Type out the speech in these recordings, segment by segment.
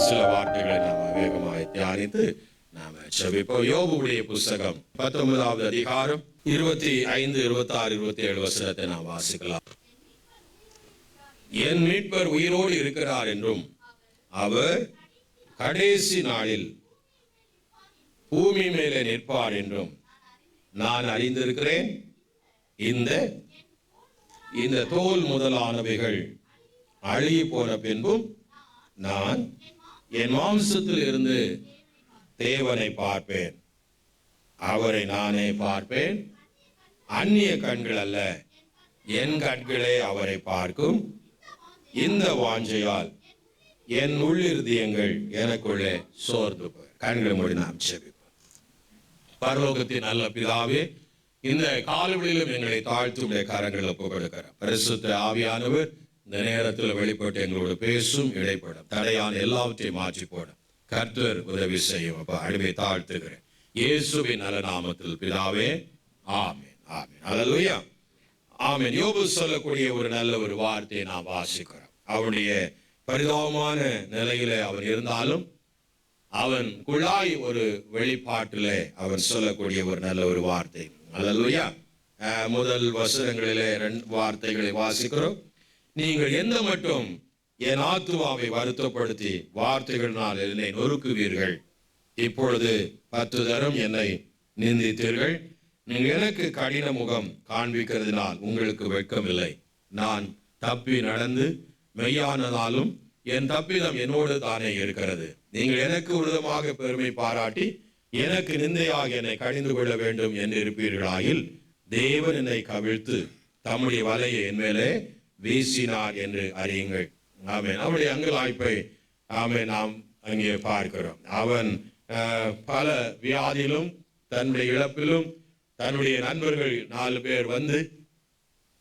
சில வார்த்தைகளை நாம வேகமாய் தியானித்து நாம செபிப்போம். யோபுடைய புஸ்தகம் 19வது அதிகாரம் 25, 26, 27 வசனத்தை நாம் வாசிக்கலாம். என் மீட்பர் உயிரோடு இருக்கிறார் என்றும் அவர் கடைசி நாளில் பூமி மேலே நிற்பார் என்றும் நான் அறிந்திருக்கிறேன். இந்த தோல் முதலானவைகள் அழுகி போன பின்பும் நான் என் மாம்சத்தில் இருந்து தேவனை பார்ப்பேன். அவரை நானே பார்ப்பேன். அந்நிய கண்கள் அல்ல, என் கண்களே அவரை பார்க்கும். இந்த வாஞ்சையால் என் உள்ளிருதியங்கள் எனக்குள்ளே சோர்ந்து போய். கண்களை மூடி நாம் செபிப்போம். பரலோகத்தின் நல்ல பிதாவே, இந்த காலவெளியிலும் எங்களை தாழ்த்துடைய கரங்களை ஒப்புக்கொடுக்கிறார். பரிசுத்த ஆவியானவர் இந்த நேரத்தில் வெளிப்பட்டு எங்களோடு பேசும், இடைப்படும், தடையான எல்லாவற்றையும் மாற்றி போடும். கர்த்தர் உதவி செய்யும். அப்ப அடிமை தாழ்த்துகிறேன் இயேசுவின் நல்ல நாமத்தில் பிதாவே, ஆமென், ஆமென், அல்லேலூயா, ஆமென். யோபு சொல்லக்கூடிய ஒரு நல்ல ஒரு வார்த்தையை நாம் வாசிக்கிறோம். அவனுடைய பரிதாபமான நிலையில அவன் இருந்தாலும் அவன் குழாய் ஒரு வெளிப்பாட்டிலே அவன் சொல்லக்கூடிய ஒரு நல்ல ஒரு வார்த்தை. அல்லேலூயா. முதல் வசனங்களிலே 2 வார்த்தைகளை வாசிக்கிறோம். நீங்கள் எந்த மட்டும் என் ஆத்துமாவை வருத்தப்படுத்தி வார்த்தைகளினால் என்னை நொறுக்குவீர்கள். இப்பொழுது 10 தரம் என்னை நிந்தித்தீர்கள். நீங்கள் எனக்கு கடின முகம் காண்பிக்கிறதுனால் உங்களுக்கு வெட்கமில்லை. நான் தப்பி நடந்து மெய்யானதாலும் என் தப்பிதம் என்னோடு தானே இருக்கிறது. நீங்கள் எனக்கு விரோதமாக பெருமை பாராட்டி எனக்கு நிந்தையாக என்னை கடிந்து கொள்ள வேண்டும் என்று இருப்பீர்களாயில் தேவன் என்னை கவிழ்த்து தம்முடைய வலையை என் மேலே வீசினார் என்று அறியுங்கள். ஆமென். அவருடைய அங்கலாய்ப்பை நாம் அங்கே பார்க்கிறோம். அவன் பல வியாதியிலும் தன்னுடைய இழப்பிலும் தன்னுடைய நண்பர்கள் 4 பேர் வந்து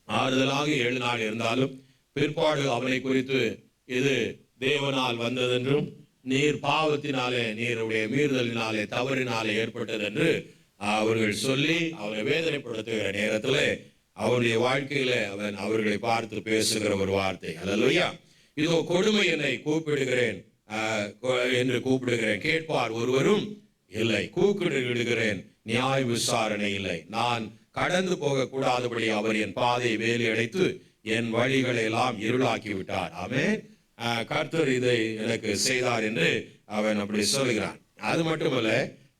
ஆறுதலாக 7 நாள் இருந்தாலும் பிற்பாடு அவனை குறித்து இது தேவனால் வந்ததென்றும் நீர் பாவத்தினாலே நீருடைய மீறுதலினாலே தவறினாலே ஏற்பட்டது என்று அவர்கள் சொல்லி அவனை வேதனைப்படுத்துகிற நேரத்தில் அவனுடைய வாழ்க்கையில அவன் அவர்களை பார்த்து பேசுகிற ஒரு வார்த்தை. அல்லேலூயா. இதோ கொடுமை என்னை கூப்பிடுகிறேன் என்று கூப்பிடுகிறேன், கேட்பார் ஒருவரும் இல்லை. கூப்பிடுகிறேன், நியாய விசாரணை இல்லை. நான் கடந்து போக கூடாதபடி அவர் என் பாதையை வேலி அடைத்து என் வழிகளை எல்லாம் இருளாக்கி விட்டார். ஆமென். கர்த்தர் இதை எனக்கு செய்தார் என்று அவன் அப்படி சொல்கிறான். அது மட்டுமல்ல,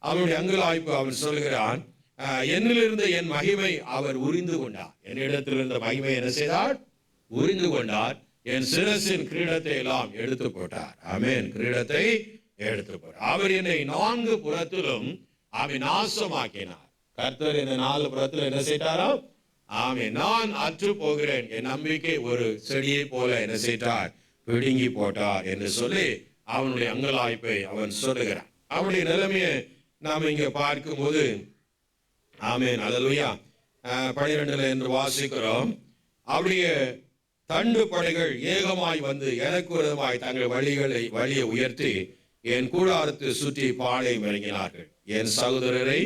அவனுடைய அங்கலாய்ப்பு அவன் சொல்கிறான், என்னிலிருந்து என் மகிமை அவர் உரிந்து கொண்டார். என்னிடத்தில் இருந்த மகிமை என்ன செய்தார்? உரிந்து கொண்டார். என் சிரசின் கிரீடத்தை எல்லாம் எடுத்து போட்டார். ஆமென். கிரீடத்தை எடுத்து போட்டார். அவர் என்னை 4 புறத்திலும் அவன் நாசமாக்கினார். கர்த்தர் என்னை 4 புறத்தில் என்ன செய்தாரோ? ஆமென். நான் அற்று போகிறேன், என் நம்பிக்கை ஒரு செடியை போல என்ன செய்தார்? பிடுங்கி போட்டார் என்று சொல்லி அவனுடைய அங்கலாய்ப்பை அவன் சொல்லுகிறான். அவனுடைய நிலைமையை நாம் இங்க பார்க்கும்போது, ஆமென், அல்லேலூயா, 12 என்று வாசிக்கிறோம். அவருடைய தண்டு படைகள் ஏகமாய் வந்து எனக்கு விரோதமாய் தங்கள் வழியை உயர்த்தி என் கூடாரத்தை சுற்றி பாளையம் இறங்கினார்கள். என் சகோதரரை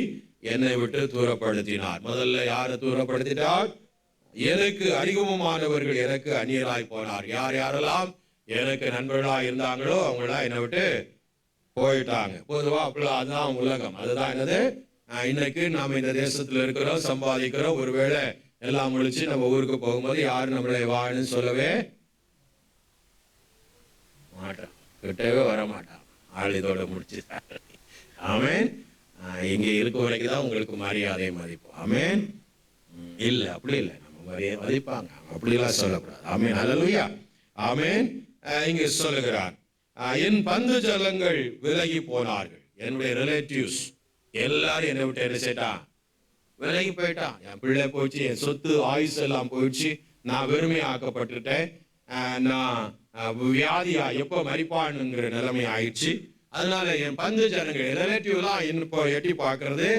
என்னை விட்டு தூரப்படுத்தினார். முதல்ல யாரை தூரப்படுத்தினார்? எனக்கு அறிமுகமானவர்கள் எனக்கு அந்நியராய் போனார். யாரெல்லாம் எனக்கு நண்பர்களாக இருந்தாங்களோ அவங்களா என்னை விட்டு போயிட்டாங்க. பொதுவா அப்படிலாம் அதுதான் உலகம். அதுதான் என்னது, இன்னைக்கு நாம் இந்த தேசத்துல இருக்கிறோம், சம்பாதிக்கிறோம். ஒருவேளை எல்லாம் முடிச்சு நம்ம ஊருக்கு போகும்போது யாரும் நம்மளை வான்னு சொல்லவே மாட்டான், கிட்டவே வர மாட்டான். ஆள் இதோட முடிச்சு. ஆமென். இங்க இருக்க வரைக்கும் தான் உங்களுக்கு மரியாதை மதிப்பு. ஆமென். இல்ல அப்படி இல்லை, நம்ம மதிப்பாங்க, அப்படிலாம் சொல்லக்கூடாது. ஆமென், அல்லேலூயா, ஆமென். இங்க சொல்லுகிறார், என் பந்து ஜலங்கள் விலகி போனார்கள். என்னுடைய ரிலேட்டிவ்ஸ் எல்லாரும் என்னை விட்டு என்ன செய்யட்டான்? விலகி போயிட்டான். என் பிள்ளை போயிடுச்சு, என் சொத்து ஆயுசு எல்லாம் போயிடுச்சு, நான் வெறுமை ஆக்கப்பட்டுட்டேன், நான் வியாதியா எப்போ மரிப்பானுங்கிற நிலைமை ஆயிடுச்சு. அதனால என் பந்து ஜனங்கள் ரிலேட்டிவ்லாம் இப்போ எட்டி பார்க்கறது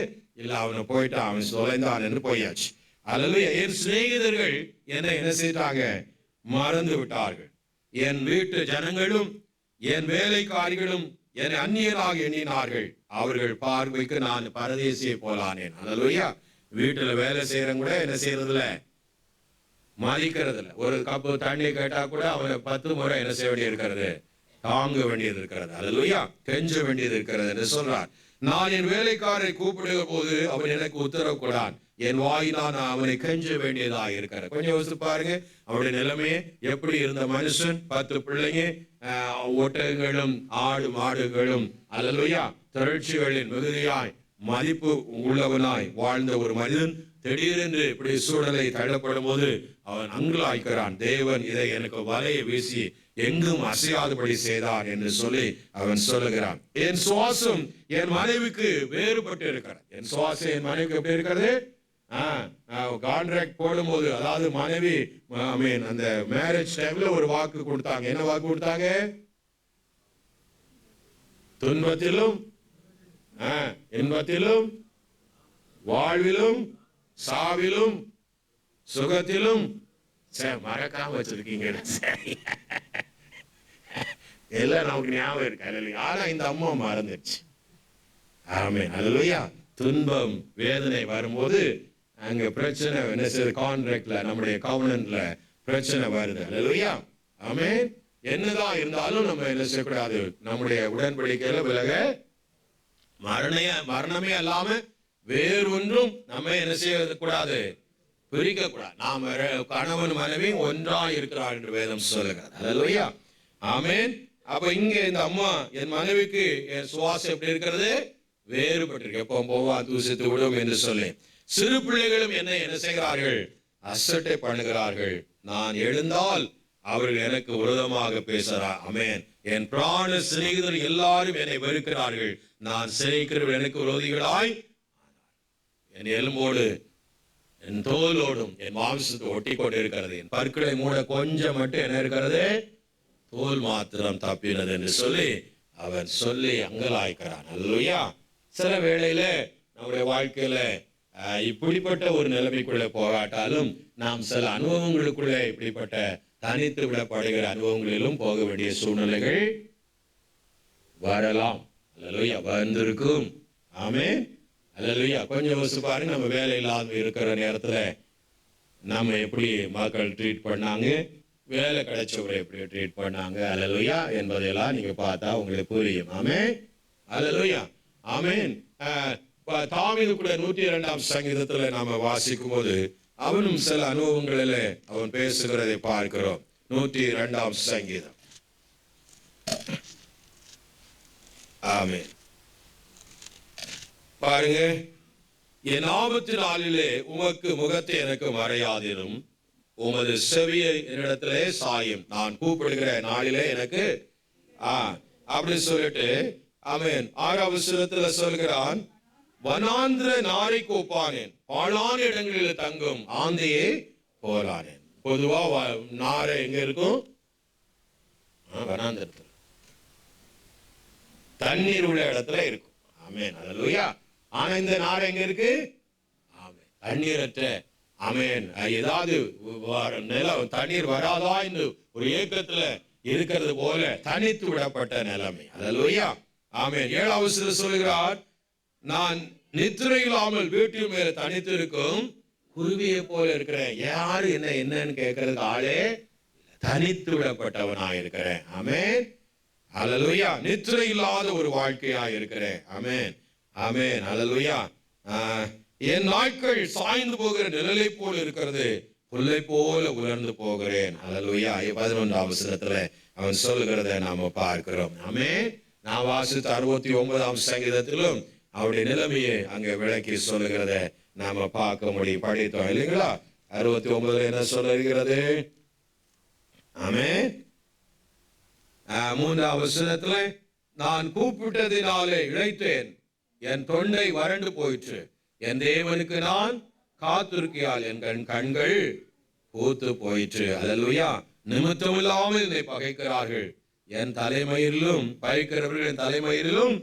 இல்லை, அவனை போயிட்டான், அவன் தொலைந்தான் என்று போயாச்சு. அல்லேலூயா. என் சிநேகிதர்கள் என்னை என்ன செய்தாங்க? மறந்து விட்டார்கள். என் வீட்டு ஜனங்களும் என் வேலைக்காரிகளும் என்னை அந்நியராக எண்ணினார்கள். அவர்கள் பார்வைக்கு நான் பரதேசியை போலானேன். அல்லேலூயா. வீட்டுல வேலை செய்யறவங்க கூட என்ன செய்யறதில்ல? மதிக்கிறது இல்லை. ஒரு கப்பு தண்ணி கேட்டா கூட அவனை 10 முறை என்ன செய்ய வேண்டி இருக்கிறது? தாங்க வேண்டியது இருக்கிறது. அல்லேலூயா, கெஞ்ச வேண்டியது இருக்கிறது என்று சொல்றார். நான் என் வேலைக்காரரை கூப்பிடுகிற போது அவன் எனக்கு உத்தரவு கொடான், என் வாயினால் நான் அவனை கெஞ்ச வேண்டியதாக இருக்கிறேன். கொஞ்சம் யோசித்து பாருங்க, அவருடைய நிலைமையே எப்படி இருந்த மனுஷன், 10 பிள்ளைங்க, ஒட்டகங்களும் ஆடு மாடுகளும், அல்லேலூயா, திரட்சிகளின் மிகுதியாய் மதிப்பு உள்ளவனாய் வாழ்ந்த ஒரு மனிதன் திடீரென்று இப்படி சூழலை தள்ளப்படும் போது அவன் அங்கலாய்க்கிறான். தேவன் இதை எனக்கு வலையை வீசி எங்கும் அசையாதபடி செய்தான் என்று சொல்லி அவன் சொல்லுகிறான். என் சுவாசம் என் மனைவிக்கு வேறுபட்டு இருக்கிறது. என் சுவாசம் என் மனைவிக்கு எப்படி இருக்கிறது? கான்ட்ராக்ட் போடும்போது, அதாவது மனைவி அந்த மேரேஜ் டைம்ல ஒரு வாக்கு கொடுத்தாங்க. என்ன வாக்கு கொடுத்தாங்க? துன்பத்திலும் இன்பத்திலும் வாழ்விலும் சாவிலும் சுகத்திலும். மறக்காம வச்சிருக்கீங்க, எல்லாம் நமக்கு ஞாபகம் இருக்கு. ஆனா இந்த அம்மா மறந்துடுச்சு. ஆமென், அல்லேலூயா. துன்பம் வேதனை வரும்போது அங்க பிரச்சனை என்ன செய்யுது? கான்ட்ராக்ட்ல, நம்முடைய கவர்னன்ட்ல பிரச்சனை வருது. அல்லேலூயா, ஆமென். என்னதான் இருந்தாலும் நம்ம என்ன செய்யக்கூடாது? நம்முடைய உடன்படிக்கையில விலக மரணமே அல்லாம வேறு ஒன்றும் நம்ம என்ன செய்யக்கூடாது? பிரிக்க கூடாது. நாம கணவன் மனைவி ஒன்றா இருக்கிறார் என்று வேதம் சொல்லுகிறது. அல்லேலூயா, ஆமென். அப்ப இங்க இந்த அம்மா, என் மனைவிக்கு என் சுவாசம் எப்படி இருக்கிறது? வேறுபட்டிருக்கு. எப்போ போவா தூசித்து விடும் என்று சொல்லி. சிறு பிள்ளைகளும் என்ன செய்கிறார்கள்? அசட்டை பண்ணுகிறார்கள். நான் எழுந்தால் அவர்கள் எனக்கு விரோதமாக பேசுறார். ஆமென். என் பிராண சிநேகிதர் எல்லாரும் என்னை வெறுக்கிறார்கள். நான் சிநேகிக்கிறவர்கள் எனக்கு விரோதிகளாய், என் எலும்போடு என் தோலோடும் என் மாம்சத்தை ஒட்டி கொண்டு இருக்கிறது. என் பற்களை மூட கொஞ்சம் மட்டும் என்ன இருக்கிறது? தோல் மாத்திரம் தப்பினது என்று சொல்லி அவன் சொல்லி அங்கலாய்க்கிறான். அல்லேலூயா. சில வேளையில நம்முடைய வாழ்க்கையில இப்படிப்பட்ட ஒரு நிலைமைக்குள்ளே போகாட்டாலும் நாம் சில அனுபவங்களுக்குள்ளே இப்படிப்பட்ட தனித்து விடப்படுகிற அனுபவங்களிலும் போக வேண்டிய சூழ்நிலைகள் வரலாம். அல்லேலூயா, வந்திருக்கும். ஆமென், அல்லேலூயா. கொஞ்சம் யோசிச்சு பாருங்க, நம்ம வேலை இல்லாத இருக்கிற நேரத்துல நம்ம எப்படி மக்கள் ட்ரீட் பண்ணாங்க, வேலை கிடைச்சவரை எப்படி ட்ரீட் பண்ணாங்க, அல்லேலூயா, என்பதையெல்லாம் நீங்க பார்த்தா உங்களுக்கு புரியும். ஆமென், அல்லேலூயா, ஆமென். தாவீது கூட 102ஆம் சங்கீதத்துல நாம வாசிக்கும் போது அவனும் சில அனுபவங்களில் அவன் பேசுகிறதை பார்க்கிறோம். 102ஆம் சங்கீதம். ஆமென். பாருங்க, என் ஆபத்து நாளிலே உமக்கு முகத்தை எனக்கு மறையாதிரும், உமது செவியை என்னிடத்திலே சாயும், நான் கூப்பிடுகிற நாளிலே எனக்கு அப்படி சொல்லிட்டு, ஆமென். 6ஆம் வசனத்துல சொல்கிறான், வனாந்திர நாரை கோப்பானேன், பாழான இடங்களில் தங்கும் ஆந்தையே போலானேன். பொதுவா நாரை எங்க இருக்கும்? வனாந்திரத்தில், தண்ணீர் உள்ள இடத்துல இருக்கும். ஆமென், அல்லேலூயா. ஆனா இந்த நாரை எங்க இருக்கு? ஆமென், தண்ணீரற்ற, ஆமென், ஏதாவது நிலம் தண்ணீர் வராதா என்று ஒரு ஏக்கத்துல இருக்கிறது போல தனித்து விடப்பட்ட நிலைமை. அல்லேலூயா, ஆமென். 7ஆம் வசனத்தில் சொல்கிறார், நான் நித்திரை இல்லாமல் வீட்டில் மேல தனித்து இருக்கும் குருவியை போல இருக்கிறேன். யாரு என்னன்னு கேட்கறதுக்கு ஆளே, தனித்து விடப்பட்டவனா இருக்கிறேன். ஆமென், அல்லேலூயா. நித்திரை இல்லாத ஒரு வாழ்க்கையா இருக்கிறேன். ஆமென், ஆமென், அல்லேலூயா. என் நாட்கள் சாய்ந்து போகிற நிழலை போல இருக்கிறது, புல்லை போல உலர்ந்து போகிறேன். அல்லேலூயா. 11ஆம் வசனத்துல அவன் சொல்லுகிறத நாம பார்க்கிறோம். ஆமென். நான் வாசித்த 69ஆம் சங்கீதத்திலும் அவருடைய நிலைமையை அங்க விளக்கி சொல்லுகிறத நாம பார்க்க முடியும், படித்தோம் இல்லைங்களா? 69 என்ன சொல்லுகிறது? ஆமென். 3ஆம் வசனத்துல, நான் கூப்பிட்டதினாலே இழைத்தேன், என் தொண்டை வறண்டு போயிற்று, என் தேவனுக்கு நான் காத்திருக்கையால் என் கண்கள் பூத்து போயிற்று. அல்லேலூயா. நிமித்தமில்லாமல் என்னை பகைக்கிறார்கள், என் தலைமயிரிலும் பகைக்கிறவர்கள் என் தலைமயிரிலும்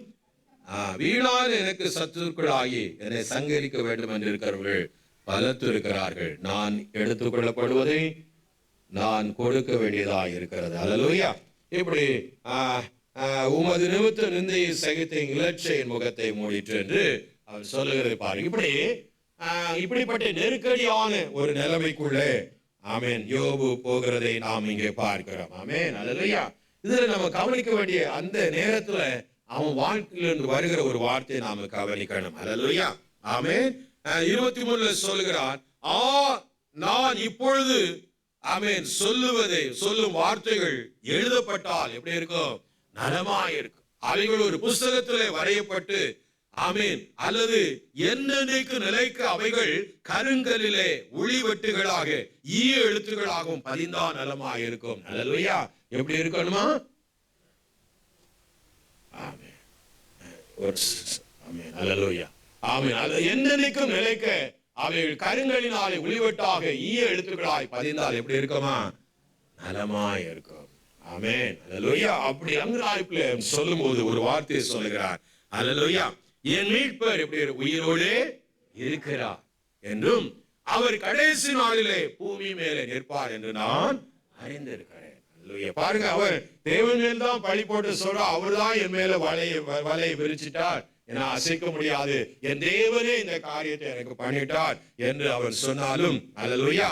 வீணான எனக்கு சத்துருக்களாகி என்னை சங்கரிக்க வேண்டும் என்று இருக்கிறவர்கள் பலத்து இருக்கிறார்கள். நான் எடுத்துக் கொள்ளப்படுவதை நான் கொடுக்க வேண்டியதாக இருக்கிறது. அல்லேலூயா. இப்படி உமது நிமித்த நிந்தையை சகித்த இலட்சையின் முகத்தை மூடிற்று என்று அவர் சொல்லுகிறது பாருங்க. இப்படிப்பட்ட நெருக்கடியான ஒரு நிலைமைக்குள்ளே, ஆமென், யோபு போகிறதை நாம் இங்கே பார்க்கிறோம். ஆமென், அல்லேலூயா. இதுல நம்ம கவனிக்க வேண்டிய அந்த நேரத்துல அவன் வாழ்க்கையிலிருந்து வருகிற ஒரு வார்த்தையை நாம கவனிக்கணும். அல்லேலூயா, ஆமென். 23 சொல்லுகிறான், நான் இப்பொழுது ஆமென் சொல்லும் வார்த்தைகள் எழுதப்பட்டால் எப்படி இருக்கும்? நலமாய் இருக்கும். அவைகள் ஒரு புஸ்தகத்திலே வரையப்பட்டு ஆமென் அல்லது என்னென்னைக்கு நிலைக்க அவைகள் கருங்கலிலே ஒளிவெட்டுகளாக ஈய எழுத்துகளாகவும் பதிந்தா நலமாய் இருக்கும். அல்லேலூயா, எப்படி இருக்கணுமா? ஆமென், ஆமென், அல்லேலூயா, ஆமென். அது என்னென்னைக்கும் நிலைக்க அவைகள் கருங்கலினாலே ஒளிவெட்டாக ஈய எழுத்துக்களாய் பதிந்தால் எப்படி இருக்குமா? நலமாய் இருக்கும். ஆமென், அல்லேலூயா. அப்படி அங்கலாய்ப்புல சொல்லும்போது ஒரு வார்த்தையை சொல்லுகிறார். அல்லேலூயா, என் மீட்பர் எப்படி உயிரோடே இருக்கிறார் என்றும் அவர் கடைசி நாளிலே பூமி மேலே நிற்பார் என்று நான் அறிந்திருக்கிறேன். பாருங்க, அவர் தேவன் மேல் தான் பழி போட்டு சொல்ற, அவர் தான் என் மேல வலையை விரிச்சிட்டார், என அசைக்க முடியாது, என் தேவனே இந்த காரியத்தை எனக்கு பண்ணிட்டார் என்று அவர் சொன்னாலும், அல்லேலூயா,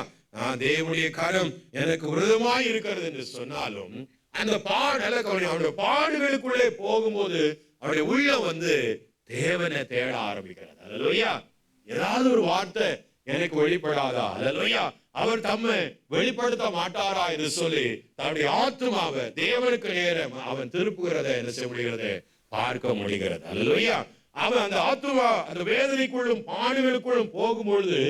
தேவனுடைய கரம் எனக்கு விரோதமாய் இருக்கிறது என்று சொன்னாலும், அந்த அவருடைய பாடுகளுக்குள்ளே போகும்போது அவருடைய உள்ள தேவனை தேட ஆரம்பிக்கிறது. அல்லேலூயா, ஏதாவது ஒரு வார்த்தை எனக்கு வெளிப்படாதா? அல்லேலூயா, அவர் தம்மை வெளிப்படுத்த மாட்டாரா என்று சொல்லி தன்னுடைய ஆத்துமாவை தேவனுக்கு நேரம் அவன் திருப்புகிறதை என்ன செய்ய முடிகிறது? பார்க்க முடிகிறது. அல்லேலூயா, அவன் அந்த ஆத்துமா அந்த வேதனைக்குள்ளும் பாடுகளுக்குள்ளும் போகும்பொழுது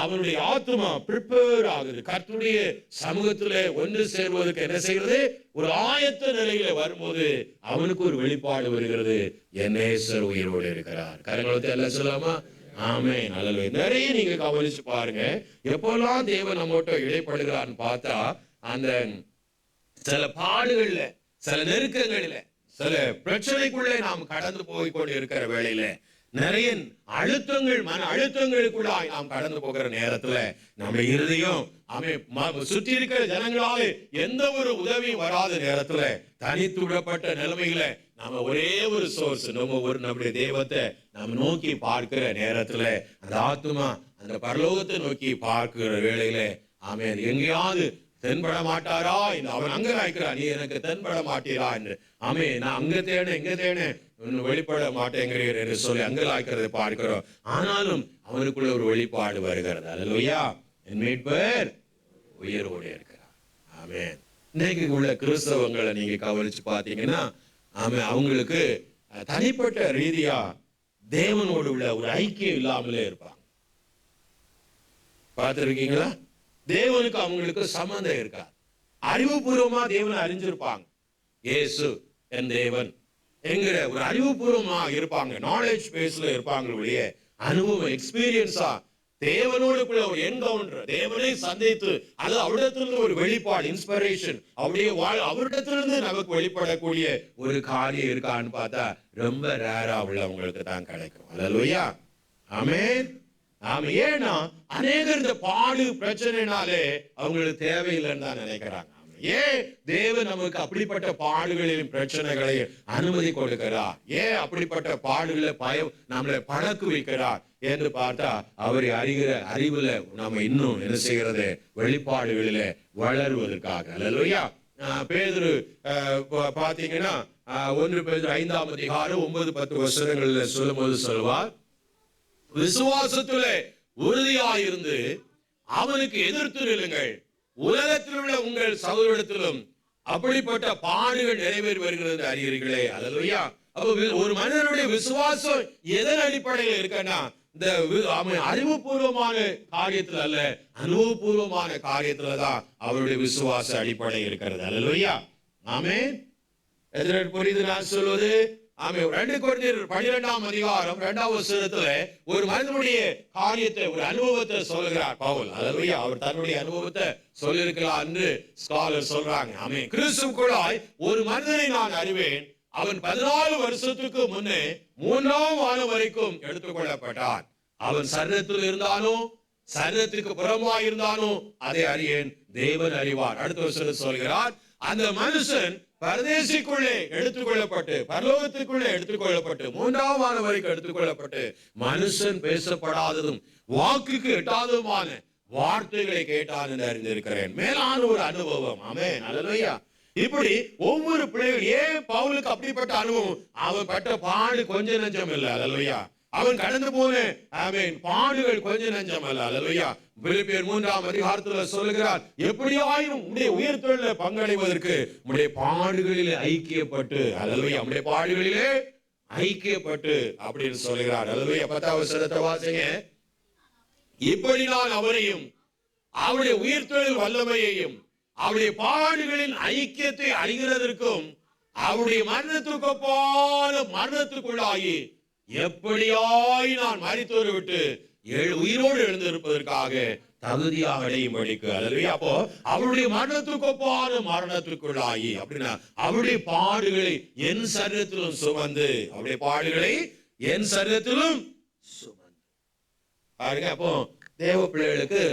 அவனுடைய ஆத்துமா ப்ரிப்பேர் ஆகுது. கர்த்தருடைய சமூகத்திலே ஒன்று சேர்வதற்கு என்ன செய்கிறது? ஒரு ஆயத்த நிலையில வரும்போது அவனுக்கு ஒரு வெளிப்பாடு வருகிறது, என் நேசர் உயிரோடு இருக்கிறார். கரங்களை எல்லாம் சொல்லாமா? ஆமென், அல்லேலூயா. நிறைய நீங்க கவனிச்சு பாருங்க, எப்பெல்லாம் தேவன் நம்மோட்ட இடைப்படுகிறான்னு பார்த்தா, அந்த சில பாடுகள்ல, சில நெருக்கங்கள்ல, சில பிரச்சனைக்குள்ளே நாம் கடந்து போய் கொண்டு இருக்கிற வேளையில நிறைய அழுத்தங்கள், மன அழுத்தங்களுக்குள்ளாய் நாம் கடந்து போகிற நேரத்துல நம்ம இருதயம் சுற்றி இருக்கிற ஜனங்களாலே எந்த ஒரு உதவியும் வராத நேரத்துல தனித்துடப்பட்ட நிலைமையில நம்ம ஒரே ஒரு சோர்ஸ், நம்முடைய தெய்வத்தை நம்ம நோக்கி பார்க்கிற நேரத்துல அந்த ஆத்துமா அந்த பரலோகத்தை நோக்கி பார்க்கிற வேளையில ஆமென் எங்கேயாவது தென்பட மாட்டாரா? அவன் அங்க நினைக்கிறான், நீ எனக்கு தென்பட மாட்டீரா என்று. ஆமே, நான் அங்க தேனேன் இங்க தேனேன், இன்னும் வெளிப்பட மாட்டேங்கிறீர் என்று சொல்லி அங்க லாய்க்கிறதை பார்க்கிறோம். ஆனாலும் அவனுக்குள்ள ஒரு வெளிப்பாடு வருகிறது. அல்லேலூயா, என் மீட்பர் உயிரோடு இருக்கிறார். ஆமென். இன்னைக்கு உள்ள கிறிஸ்தவங்களை நீங்க கவனிச்சு பாத்தீங்கன்னா, ஆமென், அவங்களுக்கு தனிப்பட்ட ரீதியா தேவனோடு உள்ள ஒரு ஐக்கியம் இல்லாமலே இருப்பாங்க. பார்த்திருக்கீங்களா? தேவனுக்கு அவங்களுக்கு சம்பந்தம் இருக்காது. அறிவுபூர்வமா தேவனை அறிஞ்சிருப்பாங்க, இயேசு என் தேவன் என்கிற ஒரு அறிவுபூர்வமா இருப்பாங்க, நாலேஜ் பேஸ்ல இருப்பாங்க. அனுபவம் எக்ஸ்பீரியன்ஸா தேவனோடுக்குள்ள ஒரு என்கவுண்டர், தேவனை சந்தித்து அது அவரிடத்திலிருந்து ஒரு வெளிப்பாடு, இன்ஸ்பிரேஷன், அவரிடத்திலிருந்து நமக்கு வெளிப்படக்கூடிய ஒரு காரியம் இருக்கான்னு பார்த்தா ரொம்ப ரேரா உள்ளவங்களுக்கு தான் கிடைக்கும். அல்லேலூயா, ஆமென். ஏன்னா அநேகர் இந்த பாடு பிரச்சனைனாலே அவங்களுக்கு தேவையில்லைன்னு தான் நினைக்கிறாங்க. ஏன் தேவன் நமக்கு அப்படிப்பட்ட பாடுகளிலும் பிரச்சனைகளை அனுமதி கொடுக்கிறார்? ஏன் அப்படிப்பட்ட பாடுகளை நம்மளை பழக்கு வைக்கிறார் என்று பார்த்தா, அவரை அறிகிற அறிவுல நம்ம இன்னும் என்ன செய்கிறது? வெளிப்பாடுகளில வளருவதற்காக. அல்லேலூயா. பேதுரு பாத்தீங்கன்னா 1 பேதுரு 5ஆம் அதிகாரம் 9-10 வசனங்கள்ல சொல்லும்போது சொல்வார், விசுவாசத்திலே உறுதியாயிருந்து அவனுக்கு எதிர்த்து நில்லுங்கள், உலகத்தில் உள்ள உங்கள் சகோதரத்திலும் அப்படிப்பட்ட பாடுகள் நிறைவேறி வருகிறது அறிகிறீர்களே. அல்லேலூயா. அப்ப ஒரு மனிதனுடைய விசுவாசம் எதன் அடிப்படையில் இருக்கன்னா, இந்த அறிவுபூர்வமான காரியத்துல அல்ல, அனுபவபூர்வமான காரியத்துலதான் அவருடைய விசுவாச அடிப்படை இருக்கிறது. அல்லேலூயா, ஆமென். புரியுது நான் சொல்வது? ஆமே. 2 கொரிந்தியர் 12ஆம் அதிகாரம் 2ஆம் வசனத்துல ஒரு மனிதனுடைய காரியத்தை, ஒரு அனுபவத்தை சொல்லுகிறார் பவுல். அல்லேலூயா. அவர் தன்னுடைய அனுபவத்தை சொல்லியிருக்கலாம் என்று ஸ்காலர் சொல்றாங்க. ஆமே. கிறிஸ்துவுக்குள்ளாய் ஒரு மனிதனை நான் அறிவேன், அவன் 14 வருஷத்துக்கு முன்னே 3ஆம் வானம் வரைக்கும் எடுத்துக்கொள்ளப்பட்டான். அவன் சரீரத்தில் இருந்தானோ சரீரத்திற்கு புறமாய் இருந்தானோ அதை அறியேன், தேவன் அறிவார். அடுத்த வருஷம் சொல்கிறார், அந்த மனுஷன் பரதேசிக்குள்ளே எடுத்துக்கொள்ளப்பட்டு, பரலோகத்துக்குள்ளே எடுத்துக்கொள்ளப்பட்டு, 3ஆம் வானம் வரைக்கும் எடுத்துக்கொள்ளப்பட்டு, மனுஷன் பேசப்படாததும் வாக்குக்கு எட்டாததுமான வார்த்தைகளை கேட்டான் என்று அறிந்திருக்கிறேன். மேலான ஒரு அனுபவம். ஆமென், அல்லேலூயா. இப்படி ஒவ்வொரு பிள்ளைகள் ஏன் பவுலுக்கு அப்படிப்பட்ட அனுபவம்? அவன் பட்ட பாடு கொஞ்ச நஞ்சம் இல்ல. அல்லேலூயா. அவன் கடந்து போன ஆமென் பாடுகள் கொஞ்ச நஞ்சம் அல்ல. அல்லேலூயா. பிலிப்பியர் 3ஆம் அதிகாரத்துல சொல்லுகிறார், எப்படியாயினும் உம்முடைய உயிர்த்தெழுதலில் பங்கடைவதற்கு உம்முடைய பாடுகளிலே ஐக்கியப்பட்டு, அல்லேலூயா, உம்முடைய பாடுகளிலே ஐக்கியப்பட்டு அப்படின்னு சொல்லுகிறார். அல்லேலூயா. 10ஆம் வசனத்தை வாசிங்க. இப்படி நான் அவரையும் அவருடைய உயிர்த்தெழுதல் வல்லமையையும் அவருடைய பாடுகளின் ஐக்கியத்தை அறிகிறதற்கும் அவருடைய மரணத்துக்கு ஒப்பான மரணத்துக்குள்ளாகி எப்படியாய் நான் மரித்தோரை விட்டு உயிரோடு எழுந்திருப்பதற்காக தகுதியாக அடையும்படிக்கு. அல்லேலூயா. அப்போ அவருடைய மரணத்துக்கு ஒப்பான மரணத்துக்குள்ளாகி அப்படின்னா அவருடைய பாடுகளை என் சரீரத்திலும் சுமந்து, அவருடைய பாடுகளை என் சரீரத்திலும் சுமந்து பாருங்க. அப்போ தேவ பிள்ளைகளுக்கு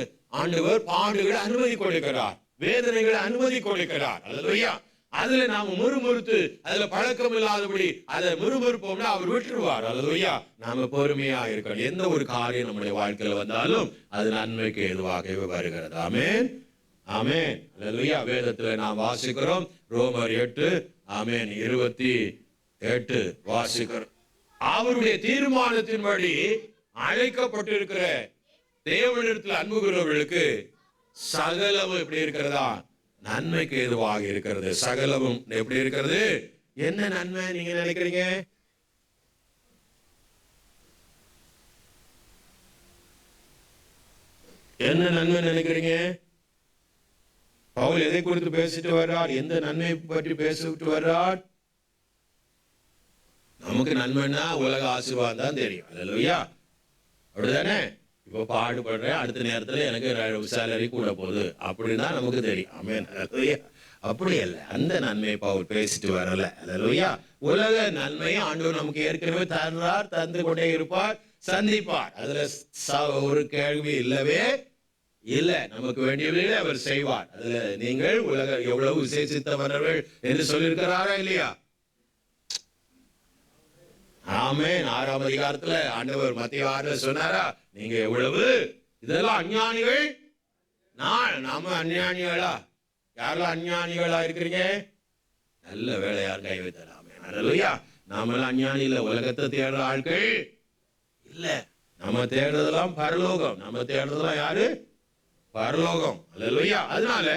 ஆண்டவர் பாடுகளை அனுமதி கொடுக்கிறார், வேதனைகளை அனுமதி கொடுக்கிறார். அல்லேலூயா. அதுல நாம முறுமுறுத்து அதுல பழக்கம் இல்லாதபடி அதை முறுமுறுப்போம்னா அவர் விட்டுருவார். அல்லேலூயா. நாம பொறுமையா இருக்கணும். எந்த ஒரு காரியம் நம்முடைய வாழ்க்கையில வந்தாலும் அது நன்மைக்கு எதுவாகவே வருகிறது. ஆமென், ஆமென். அல்லேலூயா. வேதத்துல நாம் வாசிக்கிறோம், ரோமர் 8 ஆமென் 28 வாசிக்கிறோம். அவருடைய தீர்மானத்தின்படி அழைக்கப்பட்டிருக்கிற தேவனிடத்தில் அன்பு கூறுகிறவர்களுக்கு சகலமும் எப்படி இருக்கிறதா? நன்மைக்கு எதுவாக இருக்கிறது. சகலமும் எப்படி இருக்கிறது? என்ன நன்மை நீங்க நினைக்கிறீங்க? என்ன நன்மை நினைக்கிறீங்க? பவுல் எதை குறித்து பேசிட்டு வர்றார்? எந்த நன்மை பற்றி பேசிட்டு வர்றார்? நமக்கு நன்மைன்னா உலக ஆசீர்வாதம் தான் தெரியும். அல்லேலூயா. அப்படிதானே? இப்போ பாடுபடுறேன், அடுத்த நேரத்தில் எனக்கு சேலரி கூட போகுது அப்படின்னு தான் நமக்கு தெரியும். ஆமென். அல்லேலூயா. அப்படி அல்ல. அந்த நன்மையை பவுல் பேசிட்டு வரல. அல்லேலூயா. உலக நன்மையை ஆண்டவர் நமக்கு ஏற்கனவே தர்றார், தந்து கொண்டே இருப்பார், சந்திப்பார். அதுல ஒரு கேள்வி இல்லவே இல்ல. நமக்கு வேண்டியவர்களே அவர் செய்வார். அதுல நீங்கள் உலக எவ்வளவு விசேஷித்தவர்கள் என்று சொல்லியிருக்கிறாரா இல்லையா? ஆமென். 6ஆம் அதிகாரத்துல ஆண்டவர் மத்திய 6 சொன்னாரா, நீங்க எவ்வளவு இதெல்லாம் அஞ்ஞானிகள், நாம அஞ்ஞானிகளா? யாரெல்லாம் அஞ்ஞானிகளா இருக்கிறீங்க? நல்ல வேலையார் கை வைத்தலாமே. அல்லேலூயா. நாமெல்லாம் அஞ்ஞானி இல்ல. உலகத்தை தேடுற ஆட்கள் இல்ல. நம்ம தேடுறதெல்லாம் பரலோகம். நம்ம தேடுறதெல்லாம் யாரு? பரலோகம். அல்லேலூயா. அதனால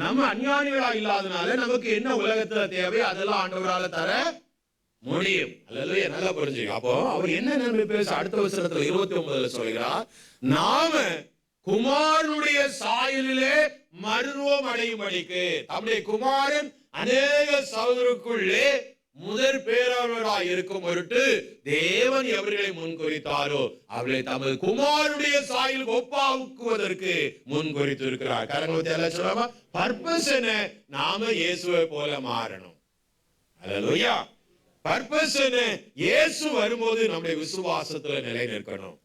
நம்ம அஞ்ஞானிகளா இல்லாதனால நமக்கு என்ன உலகத்துல தேவை அதெல்லாம் ஆண்டவரால தர முடியும். அல்லேலூயா. நல்லா புரிஞ்சுங்க. அப்போ அவர் என்ன நன்மை பேச அடுத்த வசனத்துல 29 சொல்கிறார், நாம குமாரனுடைய சாயலிலே மறுரூபம் அடையும்படிக்கு தம்முடைய குமாரன் அநேக சகோதரருக்குள்ளே முதற் பேராளராய் இருக்கும் பொருட்டு தேவன் எவர்களை முன்குறித்தாரோ அவர்களை தமது குமாரனுடைய சாயல் ஒப்பாக்குவதற்கு முன்குறித்து இருக்கிறார். கரங்களை சொல்லாம பர்பஸ் என்ன? நாம இயேசுவை போல மாறணும். அல்லேலூயா. பர்பஸ் என்ன? இயேசு வரும்போது நம்முடைய விசுவாசத்துல நிலை நிற்கணும்.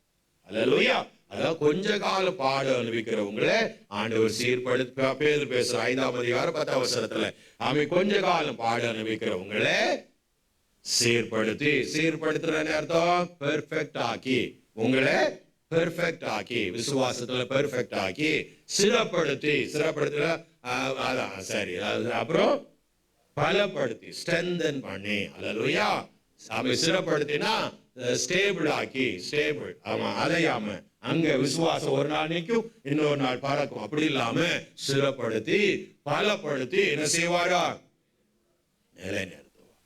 அல்லேலூயா. அதான் கொஞ்ச கால பாடு அனுபவிக்கிறவங்கள ஆண்டவர் சீர்படுத்த பேதுரு பேசுற 5ஆம் அதிகாரம் 10ஆம் வசனத்துல அவன் கொஞ்ச காலம் பாடு அனுபவிக்கிறவங்கள சீர்படுத்துற அர்த்தம் பெர்ஃபெக்ட் ஆக்கி, உங்களை பெர்ஃபெக்ட் ஆக்கி, விசுவாசத்துல பெர்ஃபெக்ட் ஆக்கி, சிறப்படுத்துற அதான் சரி. அப்புறம் பலப்படுத்தி ஸ்ட்ரெங்தன் பண்ணி. அல்லேலூயா. அவன் சிறப்படுத்தினா ஸ்டேபிள் ஆக்கி, ஸ்டேபிள் ஆமா அலையாம அங்க விசுவாசம் ஒரு நாள் நிற்கும், இன்னொரு நாள் பறக்கும். அப்படி இல்லாம சிறப்படுத்தி பலப்படுத்தி என்ன செய்வாரா? நிலைநிறுத்துவார்.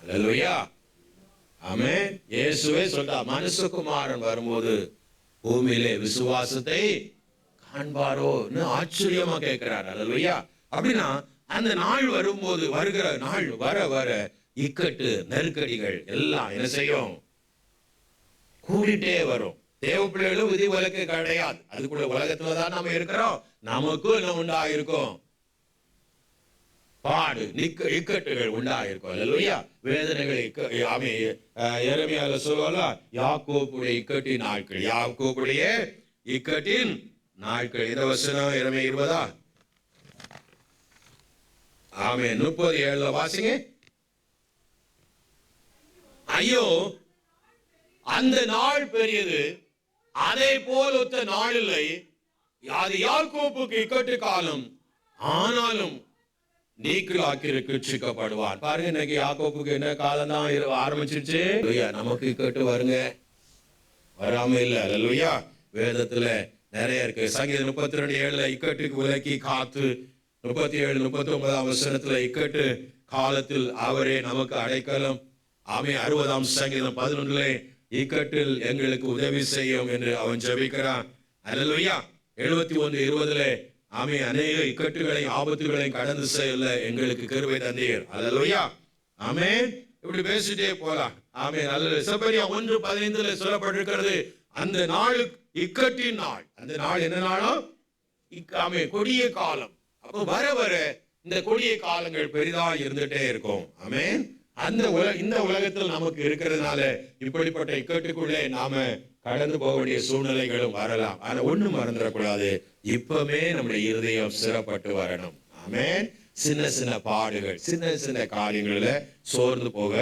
அல்லேலூயா. ஆமென். இயேசுவே சொல்றா, மனுஷகுமாரன் வரும்போது பூமியிலே விசுவாசத்தை காண்பாரோ? ஆச்சரியமா கேட்கிறார். அல்லேலூயா. அப்படின்னா அந்த நாள் வரும்போது, வருகிற நாள் வர வர இக்கட்டு நெருக்கடிகள் எல்லாம் என்ன செய்யும்? கூடிட்டே வரும். தேவ பிள்ளைகளும் விதி விலக்கு கிடையாது. அதுக்குள்ள உலகத்துலதான் நாம இருக்கிறோம். நமக்கும் என்ன உண்டாயிருக்கும்? பாடு இக்கட்டுகள் உண்டாயிருக்கும். அல்லேலூயா. வேதனைகள் எரேமியால சொல்லலாம், யாக்கோபுடைய இக்கட்டின் நாட்கள், யாக்கோபுடைய இக்கட்டின் நாட்கள். இந்த வசனம் எரேமியா 20 ஆமென் 37 வாசிங்க. ஐயோ அந்த நாள் பெரியது, அதை போல் ஒத்த நாள் இல்லை. அது யாக்கோபுக்கு இக்கட்டு காலம், ஆனாலும் நீக்கலாக்கி ரட்சிக்கப்படுவான். பாருங்க, இன்னைக்கு யாக்கோப்புக்கு என்ன காலம் தான் ஆரம்பிச்சிருச்சு. நமக்கு இக்கட்டு வருங்க, வராம இல்ல. அல்லேலூயா. வேதத்துல நிறைய இருக்கு. சங்கீதம் 32:7 இக்கட்டுக்கு விலக்கி காத்து, 37-39 வசனத்துல இக்கட்டு காலத்தில் அவரே நமக்கு அடைக்கலம். ஆமே. 60ஆம் சங்கீதம் 11 இக்கட்டில் எங்களுக்கு உதவி செய்யும் என்று அவன் ஜெபிக்கிறான். அல்லேலூயா. 71:20 ஆமே, அநேக இக்கட்டுகளையும் ஆபத்துகளையும் கடந்து செல்ல எங்களுக்கு கிருபை தந்தீர். அல்லேலூயா. ஆமே. இப்படி பேசிட்டே போலாம். ஆமே. நல்ல செப்பனியா 1:15 சொல்லப்பட்டிருக்கிறது, அந்த நாள் இக்கட்டின் நாள். அந்த நாள் என்ன நாளும்? ஆமே, கொடிய காலம். அப்போ வர வர இந்த கொடிய காலங்கள் பெரிதா இருந்துட்டே இருக்கும். ஆமே. இந்த உலகத்தில் நமக்கு இருக்கிறதுனால இப்படிப்பட்ட இக்கட்டுக்குள்ளே நாம கடந்து போக வேண்டிய சூழ்நிலைகளும் வரலாம். ஆனா ஒண்ணு மறந்துடக்கூடாது, இப்பவே நம்முடைய இருதயம் சிறப்பட்டு வரணும். ஆமே. சின்ன சின்ன பாடுகள், சின்ன சின்ன காரியங்கள்ல சோர்ந்து போக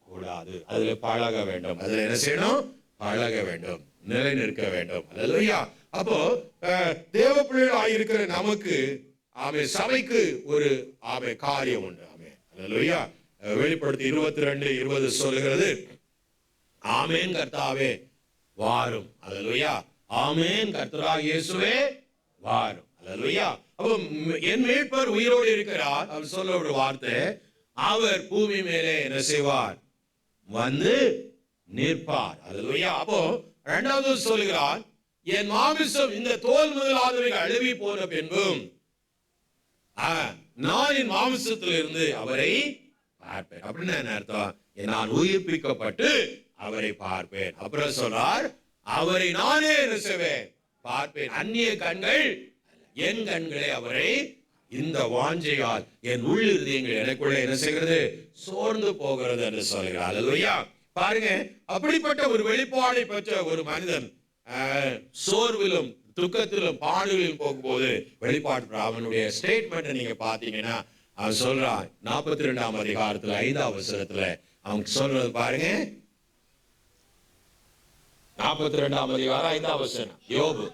கூடாது. அதுல பழக வேண்டும். அதுல என்ன செய்யணும்? பழக வேண்டும், நிலை நிற்க வேண்டும். அல்லேலூயா. அப்போ தேவ பிள்ளைகளாய் இருக்கிற நமக்கு ஆமே, சபைக்கு ஒரு ஆமே காரியம் உண்டு. ஆமே. அல்லேலூயா. வெளிப்படுத்தி 22:20 சொல்லுகிறது, ஆமேன் கர்த்தாவே வாரும். அல்லேலூயா. ஆமேன் கர்த்தராகிய இயேசுவே வாரும். அல்லேலூயா. அப்போ என் மீட்பர் உயிரோடு இருக்கிறார். அவர் சொல்ல ஒரு வார்த்தை, அவர் பூமி மேலே என்ன செய்வார்? வந்து நிற்பார். அல்லேலூயா. அப்போ இரண்டாவது சொல்கிறார், என் மாமிசம் இந்த தோல் முதலானவைகள் அழுவி போன பின்பும் நான் என் மாமிசத்தில் இருந்து அவரை பார்ப்பேன். அப்படின்னு என்ன அர்த்தம்? நான் உயிர்ப்பிக்கப்பட்டு அவரை பார்ப்பேன். அப்புறம் சொன்னார், அவரை நானே என்ன செய்வேன்? பார்ப்பேன். அந்நிய கண்கள் என் கண்களை அவரை இந்த வாஞ்சையால் என் உள் இருதயங்கள் எனக்குள்ள என்ன செய்கிறது? சோர்ந்து போகிறது என்று சொல்கிறார். அல்லேலூயா. பாருங்க, அப்படிப்பட்ட ஒரு வெளிப்பாடை பெற்ற ஒரு மனிதன் சோர்விலும் துக்கத்திலும் பாடுகளிலும் போகும்போது வெளிப்பாடு அவனுடைய ஸ்டேட்மெண்ட் நீங்க பாத்தீங்கன்னா, அவன் சொல்றான் 42ஆம் அதிகாரத்துல 5ஆம் வசனத்துல அவன் சொல்றது பாருங்க. 42ஆம் அதிகாரம் 5ஆம் வசனம். யோபு,